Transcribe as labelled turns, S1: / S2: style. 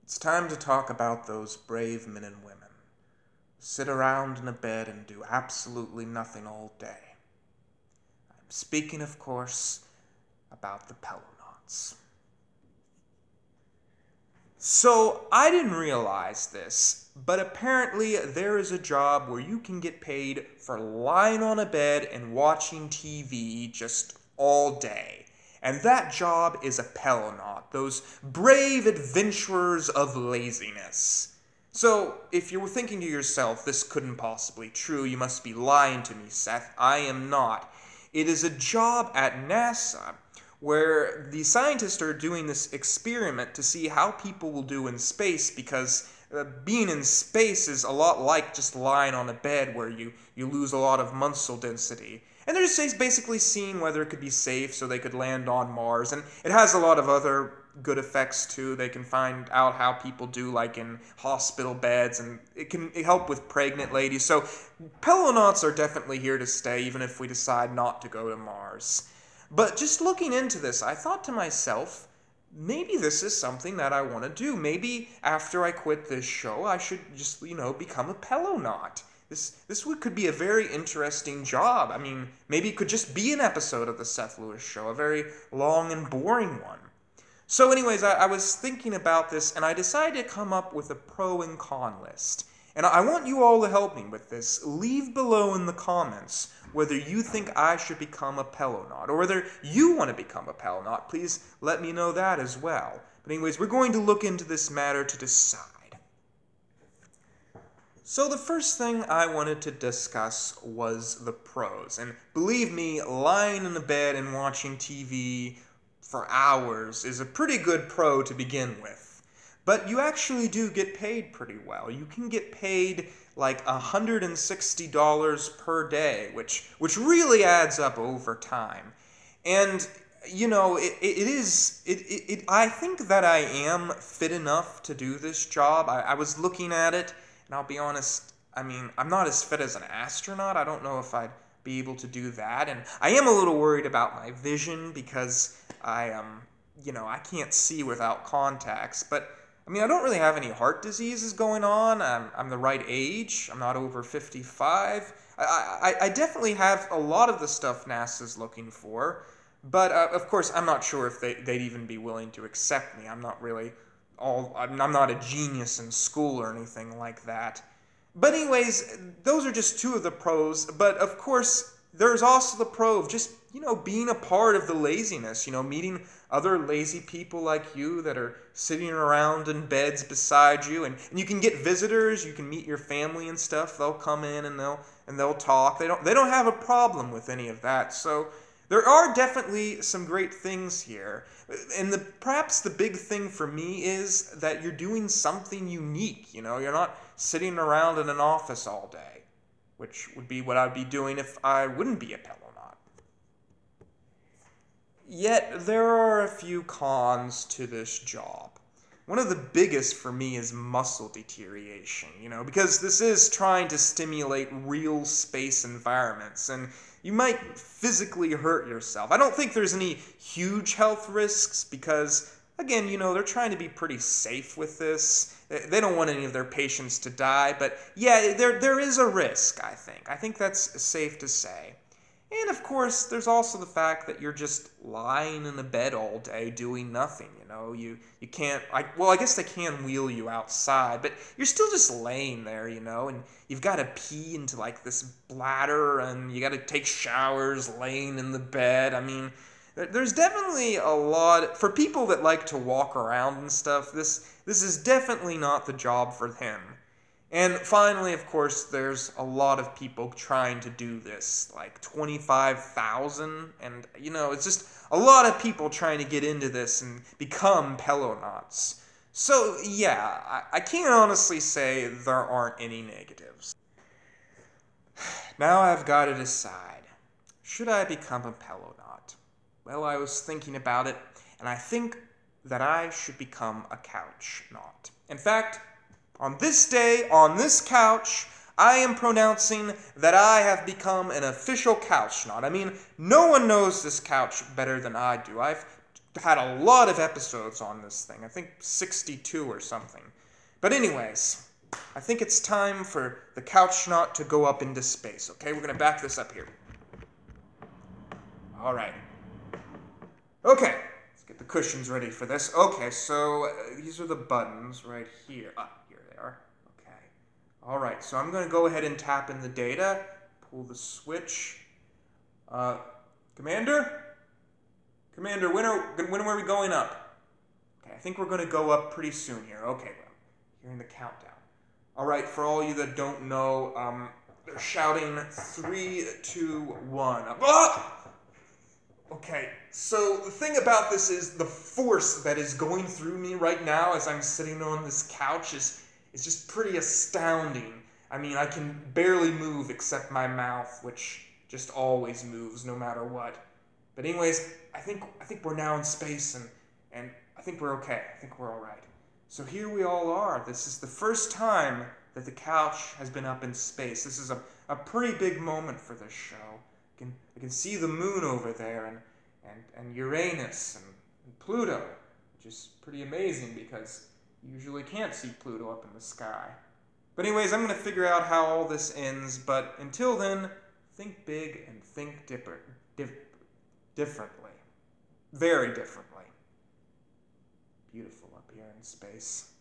S1: It's time to talk about those brave men and women who sit around in a bed and do absolutely nothing all day. I'm speaking, of course, about the Pillownaut. So, I didn't realize this, but apparently there is a job where you can get paid for lying on a bed and watching TV just all day. And that job is a Pillownaut, those brave adventurers of laziness. So, if you were thinking to yourself, this couldn't possibly be true, you must be lying to me, Seth, I am not. It is a job at NASA where the scientists are doing this experiment to see how people will do in space, because being in space is a lot like just lying on a bed where you lose a lot of muscle density. And they're just basically seeing whether it could be safe so they could land on Mars. And it has a lot of other good effects too. They can find out how people do like in hospital beds, and it can help with pregnant ladies. So Pillownaut are definitely here to stay even if we decide not to go to Mars. But just looking into this, I thought to myself, maybe this is something that I want to do. Maybe after I quit this show, I should just, become a Pillownaut. This could be a very interesting job. I mean, maybe it could just be an episode of the Seth Lewis Show, a very long and boring one. So anyways, I was thinking about this, and I decided to come up with a pro and con list. And I want you all to help me with this. Leave below in the comments whether you think I should become a Pillownaut, or whether you want to become a Pillownaut. Please let me know that as well. But anyways, we're going to look into this matter to decide. So the first thing I wanted to discuss was the pros. And believe me, lying in the bed and watching TV for hours is a pretty good pro to begin with. But you actually do get paid pretty well. You can get paid like $160 per day, which really adds up over time. And I think that I am fit enough to do this job. I was looking at it, and I'll be honest, I mean, I'm not as fit as an astronaut. I don't know if I'd be able to do that. And I am a little worried about my vision because I can't see without contacts. But, I mean, I don't really have any heart diseases going on. I'm the right age. I'm not over 55. I definitely have a lot of the stuff NASA's looking for. But, of course, I'm not sure if they'd even be willing to accept me. I'm not a genius in school or anything like that. But anyways, those are just two of the pros. But of course, there's also the pro of just, being a part of the laziness, meeting other lazy people like you that are sitting around in beds beside you. And you can get visitors, you can meet your family and stuff. They'll come in and they'll talk. They don't have a problem with any of that. So there are definitely some great things here. And perhaps the big thing for me is that you're doing something unique, You're not sitting around in an office all day, which would be what I'd be doing if I wouldn't be a Pillownaut. Yet, there are a few cons to this job. One of the biggest for me is muscle deterioration, because this is trying to stimulate real space environments, and you might physically hurt yourself. I don't think there's any huge health risks because, again, they're trying to be pretty safe with this. They don't want any of their patients to die, but yeah, there is a risk, I think. I think that's safe to say. And of course, there's also the fact that you're just lying in a bed all day doing nothing, You can't, I guess they can wheel you outside, but you're still just laying there, and you've got to pee into like this bladder, and you got to take showers laying in the bed. I mean, there's definitely a lot, for people that like to walk around and stuff, this is definitely not the job for them. And finally, of course, there's a lot of people trying to do this, like 25,000, and, it's just a lot of people trying to get into this and become Pillownaut. So, yeah, I can't honestly say there aren't any negatives. Now I've got to decide, should I become a Pillownaut? Well, I was thinking about it, and I think that I should become a Couchnaut. In fact, on this day, on this couch, I am pronouncing that I have become an official Couchnaut. I mean, no one knows this couch better than I do. had a lot of episodes on this thing. I think 62 or something. But anyways, I think it's time for the Couchnaut to go up into space, okay? We're going to back this up here. All right. Okay, let's get the cushions ready for this. Okay, so these are the buttons right here. Here they are. Okay. All right, so I'm going to go ahead and tap in the data, pull the switch. Commander? Commander, when are we going up? Okay, I think we're going to go up pretty soon here. Okay, well, hearing the countdown. All right, for all you that don't know, they're shouting 3, 2, 1. Ah! Okay, so the thing about this is the force that is going through me right now as I'm sitting on this couch is just pretty astounding. I mean, I can barely move except my mouth, which just always moves no matter what. But anyways, I think we're now in space, and I think we're okay. I think we're all right. So here we all are. This is the first time that the couch has been up in space. This is a pretty big moment for this show. I can see the moon over there, and Uranus and Pluto, which is pretty amazing because you usually can't see Pluto up in the sky. But anyways, I'm going to figure out how all this ends, but until then, think big and think differently. Very differently. Beautiful up here in space.